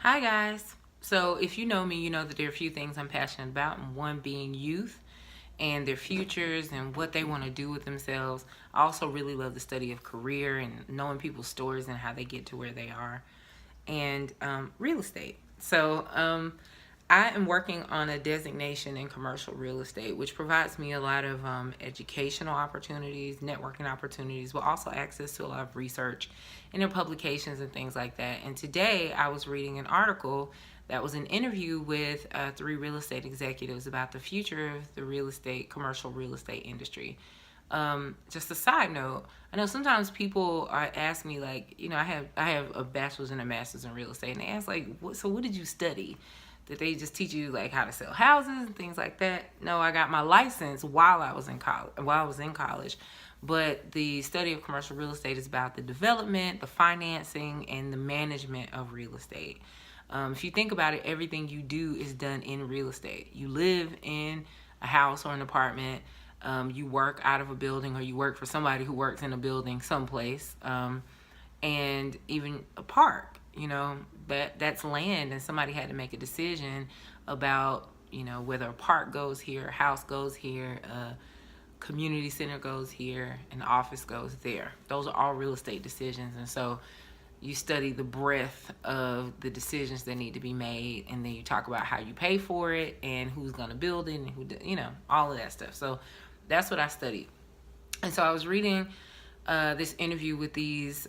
Hi, guys. So, if you know me, you know that there are a few things I'm passionate about, and one being youth and their futures and what they want to do with themselves. I also really love the study of career and knowing people's stories and how they get to where they are, and real estate. I am working on a designation in commercial real estate, which provides me a lot of educational opportunities, networking opportunities, but also access to a lot of research and their publications and things like that. And today I was reading an article that was an interview with three real estate executives about the future of the commercial real estate industry. Just a side note, I know sometimes people are ask me like, I have a bachelor's and a master's in real estate, and they ask like, what did you study? Did they just teach you like how to sell houses and things like that? No, I got my license while I was in college. But the study of commercial real estate is about the development, the financing, and the management of real estate. If you think about it, everything you do is done in real estate. You live in a house or an apartment. You work out of a building, or you work for somebody who works in a building someplace, and even a park. That's land, and somebody had to make a decision about whether a park goes here, a house goes here, a community center goes here, an office goes there. Those are all real estate decisions, and so you study the breadth of the decisions that need to be made, and then you talk about how you pay for it and who's going to build it and all of that stuff. So that's what I studied. And so I was reading this interview with these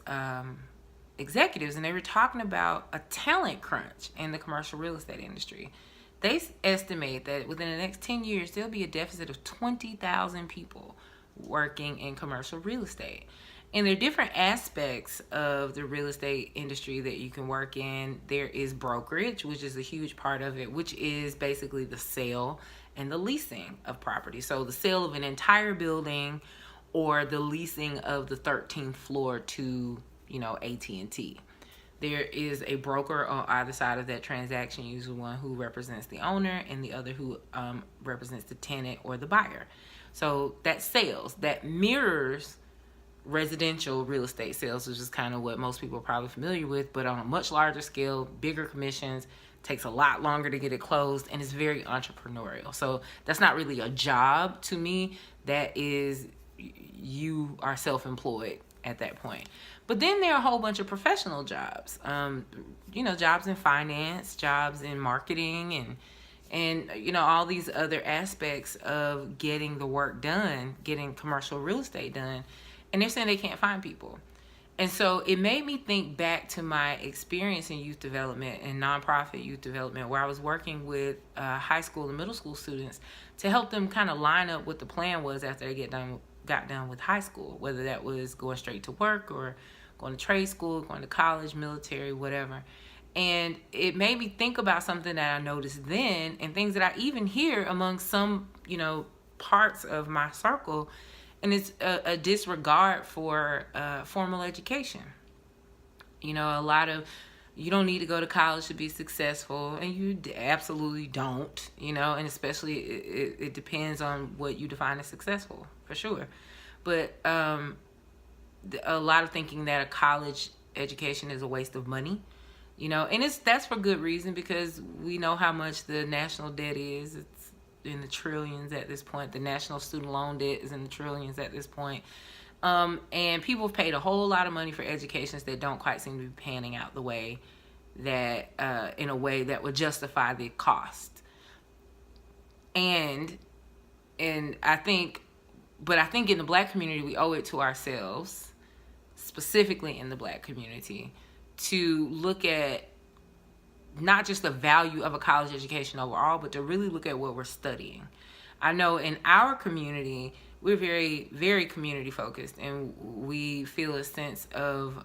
executives, and they were talking about a talent crunch in the commercial real estate industry. They estimate that within the next 10 years, there'll be a deficit of 20,000 people working in commercial real estate. And there are different aspects of the real estate industry that you can work in. There is brokerage, which is a huge part of it, which is basically the sale and the leasing of property. So the sale of an entire building, or the leasing of the 13th floor to, AT&T. There is a broker on either side of that transaction, usually one who represents the owner and the other who represents the tenant or the buyer. So that's sales. That mirrors residential real estate sales, which is kind of what most people are probably familiar with, but on a much larger scale, bigger commissions, takes a lot longer to get it closed, and it's very entrepreneurial. So that's not really a job to me. That is, you are self-employed at that point. But then there are a whole bunch of professional jobs, jobs in finance, jobs in marketing, and all these other aspects of getting the work done, getting commercial real estate done. And they're saying they can't find people. And so it made me think back to my experience in youth development and nonprofit youth development, where I was working with high school and middle school students to help them kind of line up what the plan was after they got done with high school, whether that was going straight to work or going to trade school, going to college, military, whatever. And it made me think about something that I noticed then, and things that I even hear among some, parts of my circle. And it's a disregard for formal education. A lot of, you don't need to go to college to be successful, and you absolutely don't, and especially it depends on what you define as successful, for sure. But a lot of thinking that a college education is a waste of money, and that's for good reason, because we know how much the national debt is. It's in the trillions at this point. The national student loan debt is in the trillions at this point. And people have paid a whole lot of money for educations that don't quite seem to be panning out the way that, in a way that would justify the cost. And I think in the Black community, we owe it to ourselves, specifically in the Black community, to look at not just the value of a college education overall, but to really look at what we're studying. I know in our community, we're very, very community focused, and we feel a sense of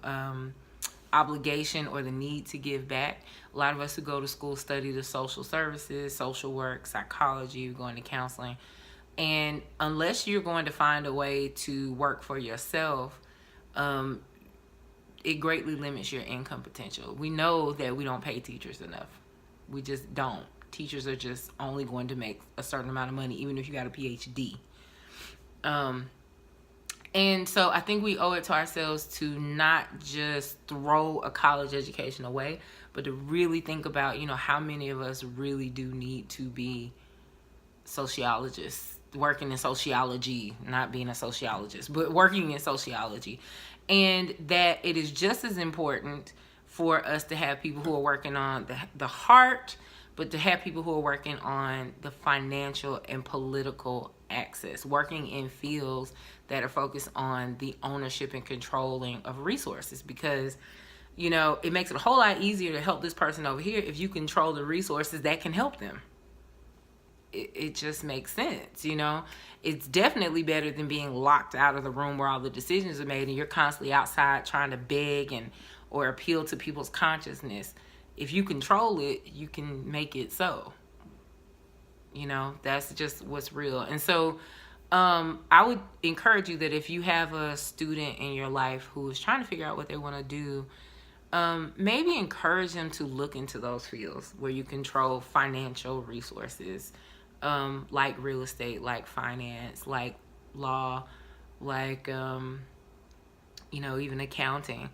obligation or the need to give back. A lot of us who go to school study the social services, social work, psychology, we're going to counseling. And unless you're going to find a way to work for yourself, it greatly limits your income potential. We know that we don't pay teachers enough. We just don't. Teachers are just only going to make a certain amount of money, even if you got a PhD. And so I think we owe it to ourselves to not just throw a college education away, but to really think about, how many of us really do need to be sociologists, working in sociology, not being a sociologist, but working in sociology. And that it is just as important for us to have people who are working on the heart, but to have people who are working on the financial and political access, working in fields that are focused on the ownership and controlling of resources. Because it makes it a whole lot easier to help this person over here if you control the resources that can help them. It just makes sense. It's definitely better than being locked out of the room where all the decisions are made and you're constantly outside trying to beg or appeal to people's consciousness. If you control it, you can make it so. That's just what's real. And so I would encourage you that if you have a student in your life who is trying to figure out what they want to do, maybe encourage them to look into those fields where you control financial resources, like real estate, like finance, like law, like, even accounting.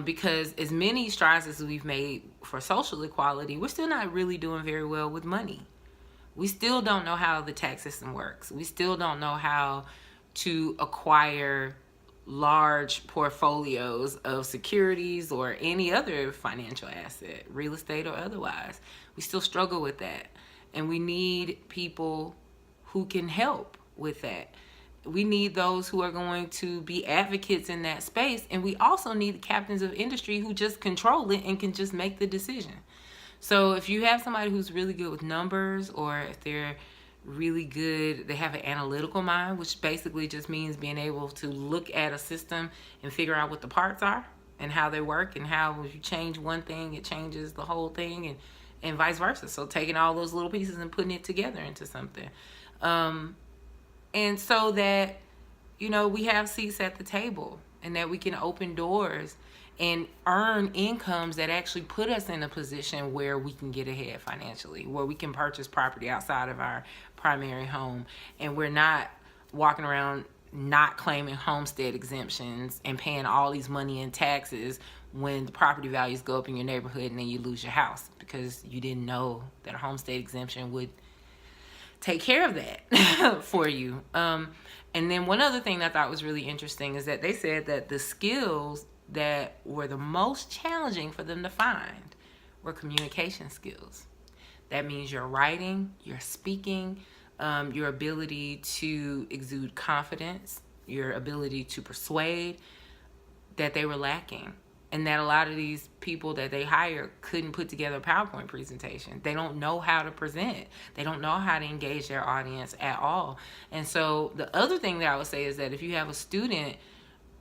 Because as many strides as we've made for social equality, we're still not really doing very well with money. We still don't know how the tax system works. We still don't know how to acquire large portfolios of securities or any other financial asset, real estate or otherwise. We still struggle with that. And we need people who can help with that. We need those who are going to be advocates in that space. And we also need the captains of industry who just control it and can just make the decision. So if you have somebody who's really good with numbers, or if they're really good, they have an analytical mind, which basically just means being able to look at a system and figure out what the parts are and how they work, and how if you change one thing, it changes the whole thing, and vice versa. So taking all those little pieces and putting it together into something. And so that, we have seats at the table and that we can open doors and earn incomes that actually put us in a position where we can get ahead financially, where we can purchase property outside of our primary home, and we're not walking around not claiming homestead exemptions and paying all these money in taxes when the property values go up in your neighborhood and then you lose your house because you didn't know that a homestead exemption would take care of that for you. And then one other thing that I thought was really interesting is that they said that the skills that were the most challenging for them to find were communication skills. That means your writing, your speaking, your ability to exude confidence, your ability to persuade, that they were lacking. And that a lot of these people that they hire couldn't put together a PowerPoint presentation. They don't know how to present. They don't know how to engage their audience at all. And so the other thing that I would say is that if you have a student,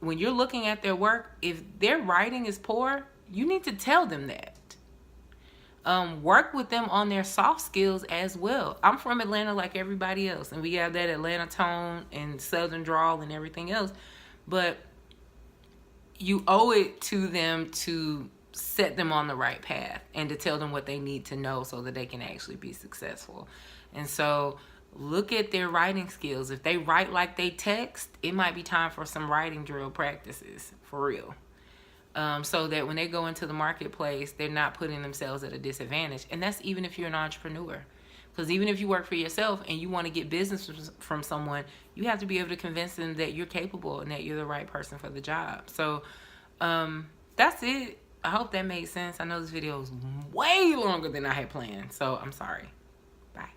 when you're looking at their work, if their writing is poor, you need to tell them that. Work with them on their soft skills as well. I'm from Atlanta like everybody else, and we have that Atlanta tone and Southern drawl and everything else. But you owe it to them to set them on the right path and to tell them what they need to know so that they can actually be successful. And so look at their writing skills. If they write like they text, it might be time for some writing drill practices for real. So that when they go into the marketplace, they're not putting themselves at a disadvantage. And that's even if you're an entrepreneur. Because even if you work for yourself and you want to get business from someone, you have to be able to convince them that you're capable and that you're the right person for the job. So that's it. I hope that made sense. I know this video is way longer than I had planned, so I'm sorry. Bye.